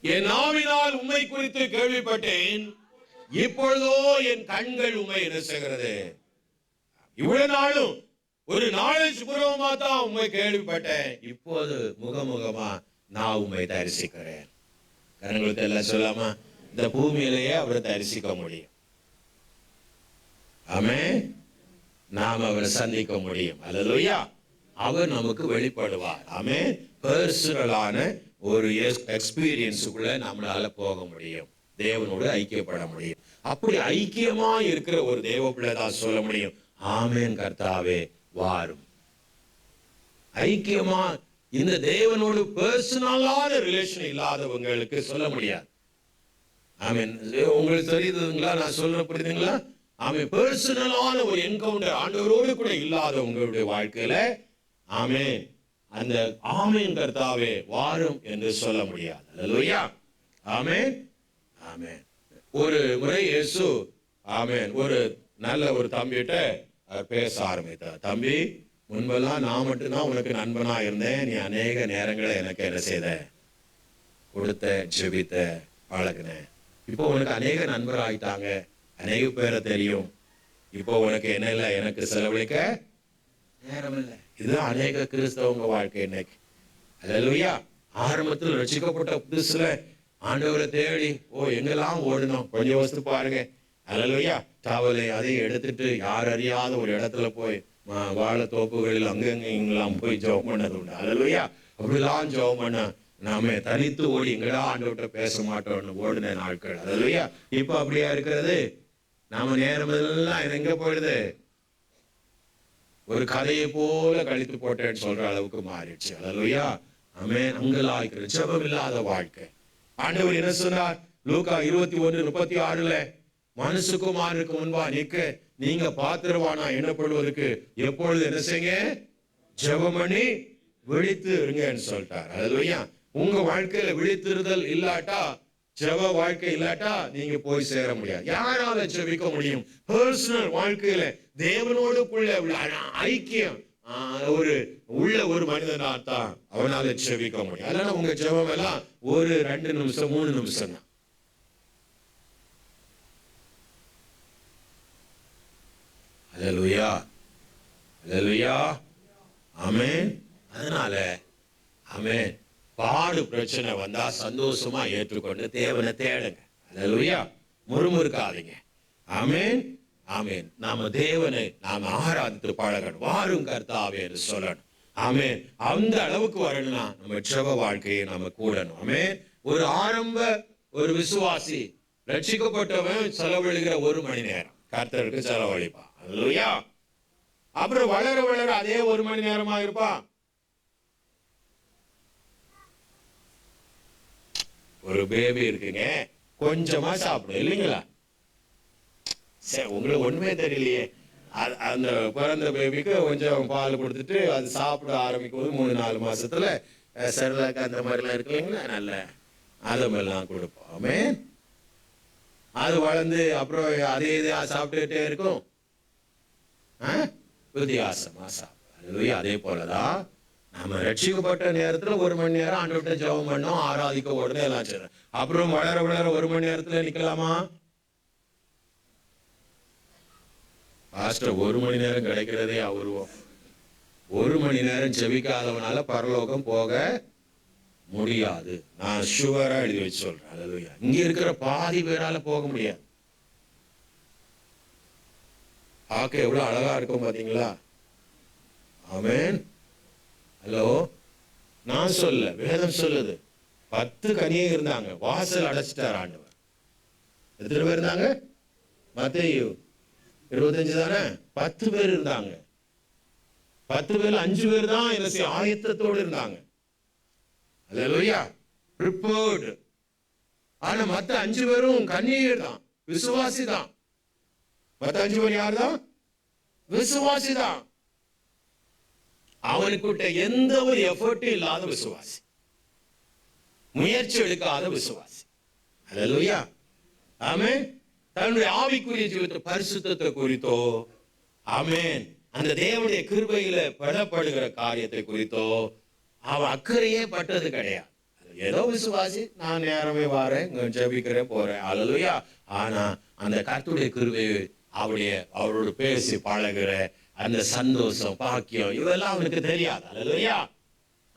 என் நாவினால் உம்மை குறித்து கேள்விப்பட்டேன், இப்பொழுதோ என் கண்கள் உம்மை என்ன செய்கிறது? இவ்வளவு நாளும் ஒரு நாலேஜ் பூர்வமா தான் உம்மை கேள்விப்பட்டேன், இப்போது முகமுகமா நான் உம்மை தரிசிக்கிறேன். கரங்களுக்கு எல்லாம் சொல்லாமா? இந்த பூமியிலேயே அவரை தரிசிக்க முடியும். ஆமென். நாம் அவரை சந்திக்க முடியும். அல்லேலூயா. அவர் நமக்கு வெளிப்படுவார். ஆமென். பர்சனலான ஒரு எக்ஸ்பீரியன்ஸுக்குள்ள நம்மளால போக முடியும், தேவனோடு ஐக்கியப்பட முடியும். அப்படி ஐக்கியமா இருக்கிற ஒரு தேவ பிள்ளை தான் சொல்ல முடியும், ஆமென் கர்த்தாவே வாரும். ஐக்கியமா இந்த தேவனோடு பர்சனலான ரிலேஷன் இல்லாதவங்களுக்கு சொல்ல முடியாது. ஆமென். உங்களுக்கு தெரியுதுங்களா நான் சொல்ற? புரியுதுங்களா? ஆமென். பர்சனலான ஒரு என்கவுண்டர் ஆண்டவரோடு கூட இல்லாத உங்களுடைய வாழ்க்கையில ஆமென் அந்த ஆமென் கர்த்தாவே வாரும் என்று சொல்ல முடியாது. அல்லேலூயா. ஆமென். ஆமென். ஒரு முறை இயேசு ஆமென் ஒரு நல்ல ஒரு தம்பிகிட்ட பேச ஆரம்பித்தார். தம்பி, முன்பெல்லாம் நான் மட்டும்தான் உனக்கு நண்பனா இருந்தேன், நீ அநேக நேரங்களை எனக்கு என்ன செய்த? கொடுத்த, ஜெபித்த, பழகின. இப்போ உனக்கு அநேக நண்பர் ஆயிட்டாங்க, அநேக பேரை தெரியும். இப்போ உனக்கு என்ன இல்லை? எனக்கு செலவழிக்க நேரம் இல்லை. இதுதான் அநேக கிறிஸ்தவங்க வாழ்க்கை இன்னைக்கு. அல்லேலூயா. ஆரம்பத்தில் ரட்சிக்கப்பட்ட புதுசுல ஆண்டவரை தேடி எங்கெல்லாம் ஓடணும் கொஞ்சம் யோசித்து பாருங்க. அல்லேலூயா. தவளை அதையும் எடுத்துட்டு யார் அறியாத ஒரு இடத்துல போய் வாழை தோப்புகளில் அங்கெல்லாம் போய் ஜெபம் பண்ணது உண்டு. அல்லேலூயா. அப்படிலாம் ஜெபம் பண்ண நாம தனித்து ஓடி எங்கடா ஆண்டவர்கிட்ட பேச மாட்டோம்னு ஓடின நாட்கள். அல்லேலூயா. இப்ப அப்படியா இருக்கிறது? நாம நேரம் எல்லாம் எங்க போயிடுது? ஒரு கதையை போல கழித்து போட்டேன்னு சொல்ற அளவுக்கு மாறிடுச்சு. அல்லேலூயா. ஆமென். அங்கலாய்க்கிற ஜெபம் இல்லாத வாழ்க்கை. ஆண்டவர் என்ன சொன்னார்? லூக்கா 21:36 மனுஷகுமாரனுக்கு முன்பா நிற்க நீங்க பாத்திரவானா எண்ணப்படுவதற்கு எப்பொழுது என்ன செய்யுங்க? ஜெபம் பண்ணி விழித்து இருங்கன்னு சொல்லிட்டார். அல்லேலூயா. உங்க வாழ்க்கையில விழித்திருதல் இல்லாட்டா, ஜெப வாழ்க்கை இல்லாட்டா நீங்க போய் சேர முடியாது. யாரால ஜெபிக்க முடியும்? பர்சனல் வாழ்க்கையில தேவனோடுக்குள்ள ஐக்கியம் ஒரு உள்ள ஒரு மனிதனா தான் அவனால ஜெபிக்க முடியும். அதனால உங்க ஜெபம் எல்லாம் ஒரு 2 நிமிஷம் 3 நிமிஷம் தான். அல்லேலூயா, அல்லேலூயா, ஆமென். அதனால ஆமென், பாடு பிரச்சனை வந்தா சந்தோஷமா ஏற்றுக்கொண்டு தேவனை தேடுங்க. அல்லேலூயா, முறுமுறுக்காதீங்க. ஆமென், ஆமென். நாம தேவனை நாம ஆராதித்து பழகணும். வாரும் கர்த்தாவே என்று சொல்லணும். ஆமென். அந்த அளவுக்கு வரணும்னா நம்ம ஜெப வாழ்க்கையை நாம கூடணும். ஆமென். ஒரு ஆரம்ப ஒரு விசுவாசி ரட்சிக்கப்பட்டவன் செலவழிக்கிற 1 மணி நேரம் கர்த்தருக்கு செலவழிப்பான். அல்லேலூயா. அப்புறம் வளர வளர அதே 1 மணி நேரமா இருப்பான். ஒரு பேபி இருக்குங்க, கொஞ்சமா சாப்பிடும் இல்லைங்களா? சரி, உங்களுக்கு ஒண்ணுமே தெரியலையே. அந்த பிறந்த பேபிக்கு கொஞ்சம் பால் கொடுத்துட்டு அது சாப்பிட ஆரம்பிக்கும் போது 3-4 மாசத்துல செர்லாக் அந்த மாதிரிலாம் இருக்கு இல்லைங்களா, நல்ல அதெல்லாம் கொடுப்போம். ஆமென். அது வளர்ந்து அப்புறம் அதே இது சாப்பிட்டுக்கிட்டே இருக்கும். வித்தியாசமா சாப்பிடும். அதே போலதான் நம்ம ரட்சிக்கப்பட்ட நேரத்துல 1 மணி நேரம் ஆண்டவர்கிட்ட ஜெபம் பண்ணோம், ஆராதிக்க உடனே எல்லாம் செய்யணும். அப்புறம் வளர வளர 1 மணி நேரத்துல நிக்கலாமா? பாஸ்டர் 1 மணி நேரம் கிடைக்கிறதே அபூர்வம். 1 மணி நேரம் ஜெபிக்காதவனால பரலோகம் போக முடியாது. நான் ஷுவரா எழுதி வச்சு சொல்றேன். அல்லேலூயா. இங்க இருக்கிற பாதி பேரால போக முடியாது. பார்க்க எவ்வளவு அழகா இருக்கும் பாத்தீங்களா? ஆமென். ஹலோ, நான் சொல்ல, வேதம் சொல்லுது. 10 கனியே இருந்தாங்க, வாசல் அடைச்சிட்டார் ஆண்டவர். எத்தனை பேர் இருந்தாங்க? மத்தேயு 25 தானே? 10 பேர் இருந்தாங்க. 10 பேர்ல 5 பேர் தான் என்ன ஆயத்தத்தோடு இருந்தாங்க. அல்லேலூயா, ப்ரிப்பேர்டு. ஆனா மத்த 5 பேரும் கன்னியர் தான், விசுவாசி தான். மத்த 5 பேர் யார் தான்? விசுவாசி தான். அவனுக்கிட்ட எந்த ஒரு எஃபர்ட்டும் இல்லாத விசுவாசி, முயற்சி எடுக்காத விசுவாசி. அல்லேலூயா, ஆமென். தன்னுடைய ஆவிக்குரிய ஜீவித்த பரிசுத்தத்தை குறித்தோ, ஆமென், அந்த தேவனுடைய கிருபையில படப்படுகிற காரியத்தை குறித்தோ அவன் அக்கறையே பட்டது கிடையாது. ஏதோ விசுவாசி, நான் நேரமே வாரேன், ஜெபிக்கிறேன், போறேன். அல்லேலூயா. ஆனா அந்த கர்த்தருடைய கிருபையை அவரோடு பேசி பழகுற அந்த சந்தோஷம், பாக்கியம், இதெல்லாம் அவனுக்கு தெரியாது. அல்லேலூயா,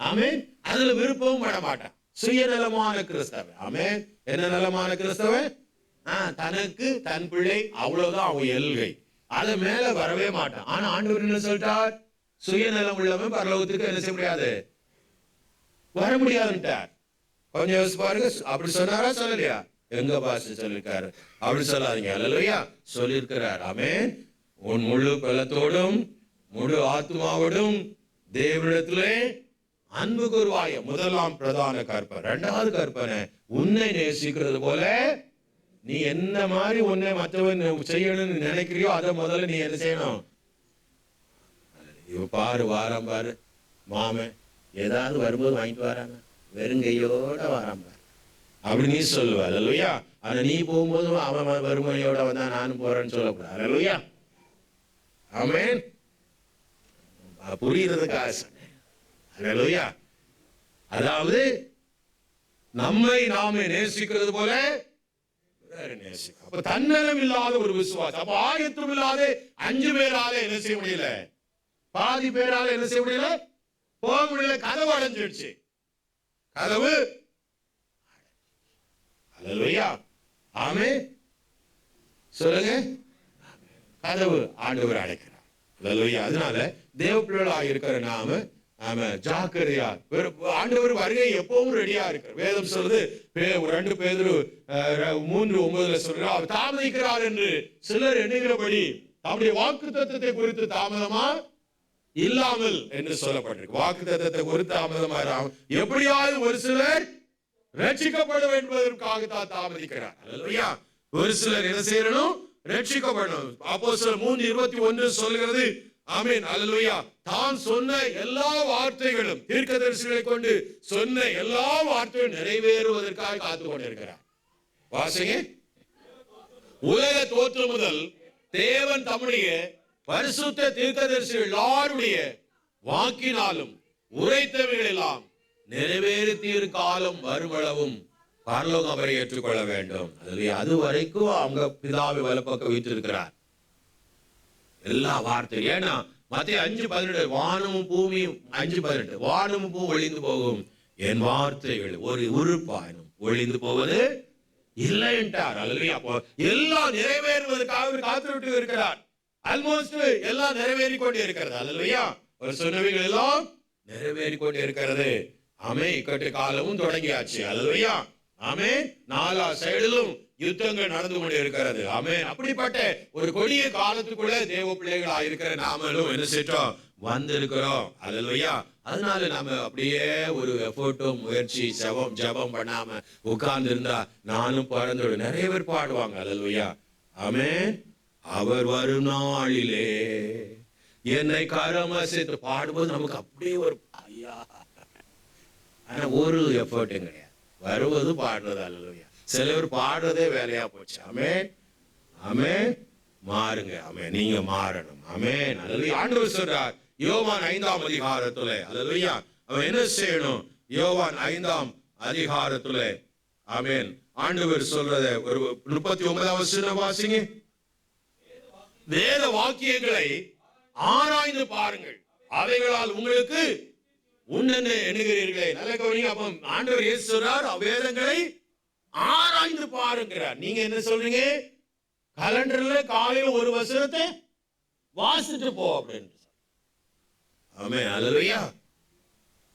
ஆமென். அதுல விருப்பமும் பட மாட்டான். சுயநலமான கிறிஸ்தவன். ஆமென். என்ன நலமான கிறிஸ்தவன்? தனக்கு தன் பிள்ளை, அவ்வளவுதான் அவன் எல்கை. அது மேல வரவே மாட்டான். ஆனா ஆண்டவர் என்ன சொல்லிட்டார்? சுயநலம் உள்ளவன் பரலோகத்துக்கு என்ன செய்ய முடியாது, வர முடியாதுன்ட்டார். கொஞ்சம் யோசிச்சு பாருங்க. அப்படி சொன்னாரா சொல்லலையா? எங்க பாஸ்டர் சொல்லிருக்காரு? அப்படி சொல்லாதீங்க. அல்லேலூயா, சொல்லியிருக்கிறார். ஆமென். உன் முழு பலத்தோடும் முழு ஆத்மாவோடும் தேவனிடத்திலே அன்பு கூர்வாய. முதலாம் பிரதான கற்பனை. 2வது கற்பனை, உன்னை நேசிக்கிறது போல நீ என்ன மாதிரி உன்னை மற்றவன் செய்யணும்னு நினைக்கிறியோ அதை முதல்ல நீ என்ன செய்யணும்? இவ பாரு, வாரம் பாரு, மாமன் ஏதாவது வரும்போது வாங்கிட்டு வராங்க, வெறுங்கையோட வராம அப்படி நீ சொல்லுவ. அல்லேலூயா. ஆனா நீ போகும்போது அவன் வறுமையோட வந்தா நானும் போறேன்னு சொல்லக்கூடாது. அல்லேலூயா, ஆமென். புரியுறதுக்காக சொன்னேன். அல்லேலூயா. அதாவது நம்மை நாமே நேசிக்கிறது போல நேசிக்கும். அப்ப தன்னலம் இல்லாத ஒரு விசுவாசம். அப்ப ஆயத்தம் இல்லாத 5 பேரால என்ன செய்ய முடியல, பாதி பேரால என்ன செய்ய முடியல, போக முடியல. கதவு அடைஞ்சிடுச்சு, கதவு. அல்லேலூயா, ஆமென். சொல்லுங்க, கதவு ஆண்டவர் அடைக்கிறார். அல்லேலூயா. அதனால தேவ பிள்ளைகளாக இருக்கிற நாம ஜாக்கிரதையா, ஆண்டவர் வருகை எப்பவும் ரெடியா இருக்கு. வேதம் சொல்லுது, 2 பேதுரு 3:9 சொல்றார், அவர் தாமதிக்கிறார் என்று சிலர் எண்ணுகிறபடி அவருடைய வாக்குத்தத்தத்தை குறித்து தாமதமா இல்லாமல் என்று சொல்லப்பட்டிருக்கு. வாக்குத்தத்தத்தை குறித்து தாமதமா எப்படியாவது ஒரு சிலர் ரட்சிக்கப்படும் என்பதற்காக தான் தாமதிக்கிறார். அல்லேலூயா. ஒரு சிலர் என்ன செய்யணும்? ரட்சிக்கப்படணும். அப்போஸ்தலர் 3:21 சொல்கிறது. ஆமென். அல்லேலூயா. தான் சொன்ன எல்லா வார்த்தைகளும், தீர்க்கதரிசிகளை கொண்டு சொன்ன எல்லா வார்த்தைகளும் நிறைவேறுவதற்காக காத்து கொண்டிருக்கிறார். வாசிங்க. உலக தோற்றம் முதல் தேவன் தம்முடைய பரிசுத்த தீர்க்கதரிசிகள் எல்லாருடைய வாக்கினாலும் உரைத்தவைகள் எல்லாம் நிறைவேறித்தீர் காலம் வருமளவும் பரலோகம் அவரை ஏற்றுக்கொள்ள வேண்டும். அது வரைக்கும் அவங்க பிதாவை வலப்பக்கம் வீற்றிருக்கிறார். எல்லா வார்த்தை. ஏன்னா மத்தேயு 5:18 வானமும் பூமியும் 5:18 வானமும் பூ ஒழிந்து போகும், என் வார்த்தைகள் ஒரு உறுப்பாயினும் ஒழிந்து போவது இல்லை என்றார். அல்லேலூயா. அப்போ எல்லாம் நிறைவேறுவதற்காக காத்துட்டு இருக்கிறார். ஆல்மோஸ்ட் எல்லாம் நிறைவேறி கொண்டே இருக்கிறது. அல்லேலூயா. ஒரு சொன்னவைகள் எல்லாம் நிறைவேறி கொண்டே இருக்கிறது. ஆமே. இக்கட்டு காலமும் தொடங்கியாச்சு. அல்லேலூயா. ஆமே. நாலா சைடிலும் யுத்தங்கள் நடந்து கொண்டே இருக்கிறது. ஆமே. அப்படிப்பட்ட ஒரு கொடிய காலத்துக்குள்ள தேவ பிள்ளைகளா இருக்கிற நாமளும் என்ன செய்யறோம், வந்திருக்கிறோம். அல்லேலூயா. அதனால நாம அப்படியே ஒரு எஃபோர்ட்டும் முயற்சி ஜெபம் பண்ணாம உட்கார்ந்து இருந்தா நானும் பிறந்தோடு நிறைய பேர் பாடுவாங்க. அல்லேலூயா. ஆமே. அவர் வரும் நாளிலே என்னை கரமசைத்து பாடும்போது நமக்கு அப்படியே ஒரு ஐயா. ஆனா ஒரு எஃபர்ட்டும் கிடையாது. வருவது பாடுறது. அல்லேலூயா. சில பேர் பாடுறதே வேலையா போச்சு. ஆமே. ஆமே. மாறுங்க. ஆமே. நீங்க மாறணும். ஆமே. அல்லேலூயா. ஆண்டவர் சொல்றார் யோவான் 5ஆம் அதிகாரத்துல. அல்லேலூயா. அவன் என்ன செய்யணும்? யோவான் 5ஆம் அதிகாரத்துல ஆமென் ஆண்டவர் சொல்றத ஒரு 39ஆம் வசனம் வாசிங்க. வேத வாக்கியங்களை ஆராய்ந்து பாருங்கள், அவைகளால் உங்களுக்கு உண்டென்று எண்ணுகிறீர்களே. நல்ல கவனிங்க. அப்ப ஆண்டவர் இயேசு சொல்றார் வேதங்களை ஆராய்ந்து பாருங்கிறார். நீங்க என்ன சொல்றீங்க? கலண்டர்ல காலையில ஒரு வசனத்தை வாசிட்டு போ அப்படின்னு. ஆமே. அல்லேலூயா.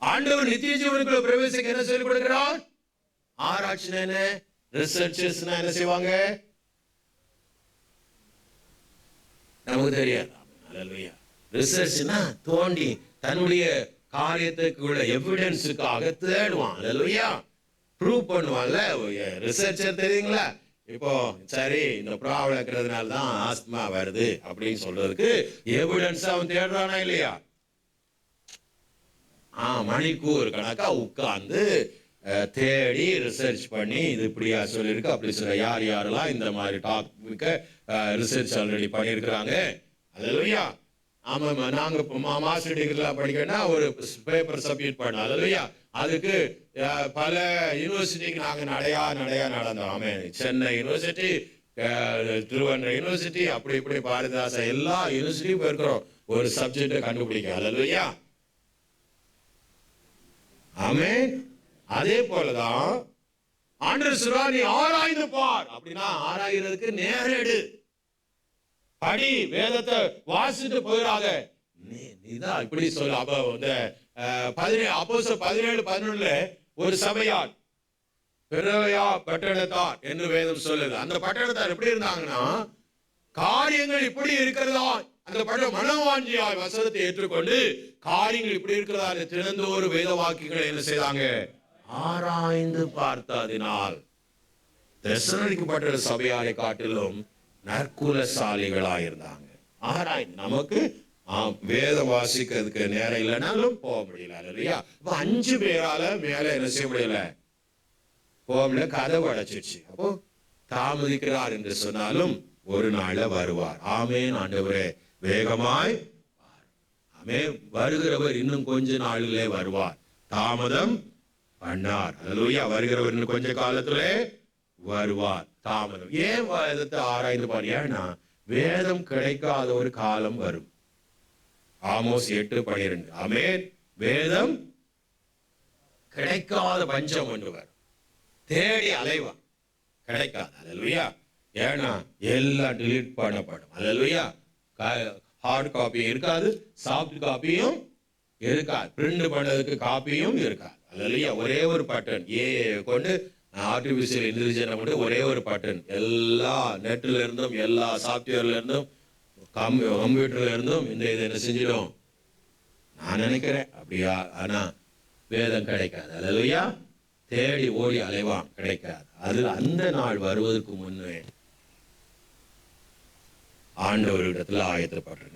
ஆண்டவர் நித்திய ஜீவனுக்குள்ள பிரவேசிக்க என்ன சொல்லிக் கொடுக்கிறார்? ஆராய்ச்சினா என்ன, ரிசர்ச்சர்ஸ்னா என்ன செய்வாங்க நமக்கு தெரியாது. அல்லேலூயா. ரிசர்ச்னா தோண்டி தன்னுடைய காரியத்துக்கு உள்ள எவிடன்ஸுக்காக தேடுவான். அல்லேலூயா. ப்ரூவ் பண்ணுவான்ல. ரிசர்ச்சர் தெரியுங்களா? இப்போ சரி இந்த ப்ராப்ளம் இருக்கிறதுனால தான் ஆஸ்துமா வருது அப்படின்னு சொல்றதுக்கு எவிடன்ஸ் அவன் தேடுறானா இல்லையா? மணிக்கூர் கணக்கா உட்கார்ந்து தேடி ரிசர்ச் பண்ணி இது இப்படியா சொல்லியிருக்கு அப்படி சொல்ல யார் யாரெல்லாம் இந்த மாதிரி டாபிக்க ரிசர்ச் ஆல்ரெடி பண்ணியிருக்கிறாங்க. அல்லேலூயா. ஆமா. நாங்க மாஸ்டர் டிகிரிலாம் படிக்கணும்னா ஒரு பேப்பர் சப்மிட் பண்ணோம். அல்லேலூயா. அதுக்கு பல யூனிவர்சிட்டிக்கு நாங்க நடையா நடந்தோம். ஆமே. சென்னை யூனிவர்சிட்டி, திருவண்ணாமலை யூனிவர்சிட்டி, அப்படி இப்படி பாரதிதாசன் எல்லா யூனிவர்சிட்டியும் போயிருக்கிறோம் ஒரு சப்ஜெக்டை கண்டுபிடிக்க. அல்லேலூயா. ஆமே. அதே போலதான் ஆண்டவர் சொல்றார் நீ ஆராய்ந்து பார். அப்படின்னா ஆராய்கிறதுக்கு நேரம் எடு, படி, வேதத்தை வாசிட்டு போயிடாத. நீதான் இப்படி சொல்ல. அப்ப இந்த 17:11 ஒரு சபையார் பெரோயா பட்டணத்தார் என்று வேதம் சொல்லுது. அந்த பட்டணத்தார் எப்படி இருந்தாங்கன்னா காரியங்கள் இப்படி இருக்கிறதா அந்த பட்டம் மனவாஞ்சியாய் வசனத்தை ஏற்றுக்கொண்டு காரியங்கள் இப்படி இருக்கிறதா தினந்தோறும் வேத வாக்கியங்களை என்ன செய்தாங்க? ஆராய்ந்து பார்த்ததினால் தெசலோனிக்கப்பட்ட சபையாரை காட்டிலும் நற்குலசாலிகளாயிருந்தாங்க. ஆராய்ந்து நமக்கு வேதம் வாசிக்கிறதுக்கு நேரம் இல்லைனாலும் போக முடியல. இல்லையா? 5 பேரால மேல என்ன செய்ய முடியல, போக முடியல. கதவு அடைச்சிருச்சு. அப்போ தாமதிக்கிறார் என்று சொன்னாலும் ஒரு நாள்ல வருவார். ஆமேன். ஆண்டவரே வேகமாய் வருகிறவர் இன்னும் கொஞ்ச நாளிலே வருவார், தாமதம் பண்ணார். அல்லேலூயா. வருகிறவர் இன்னும் கொஞ்ச காலத்திலே வருவார், தாமதம். ஏன் வேதத்தை ஆராய்ந்து பாரு? ஏன்னா வேதம் கிடைக்காத ஒரு காலம் வரும். ஆமோஸ் 8:12. ஆமென். வேதம் கிடைக்காத பஞ்சம் ஒன்று வரும். தேடி அலைவான், கிடைக்காது. அல்லேலூயா. ஏன்னா எல்லாம் டிலீட் பண்ணப்படும். அல்லேலூயா. ஹார்ட் காப்பி இருக்காது, சாஃப்ட் காப்பியும் இருக்காது, பிரிண்ட் பண்ணதுக்கு காப்பியும் இருக்காது. அல்லேலூயா. ஒரே ஒரு பட்டன் கொண்டு ஆர்டிபிஷியல் இன்டெலிஜென்ஸ் கொண்டு ஒரே ஒரு பட்டன் எல்லா நெட்ல இருந்தும் எல்லா சாஃப்ட்வேர்ல இருந்தும் கம்ப்யூட்டர்ல இருந்தும் இந்த இதை என்ன செஞ்சிடும் நான் நினைக்கிறேன். அப்படியா? ஆனா வேதம் கிடைக்காது. அல்லேலூயா. தேடி ஓடி அலைவான், கிடைக்காது. அது அந்த நாள் வருவதற்கு முன்னே ஆண்டவரிடத்துல ஆயத்தப்படுறேன்.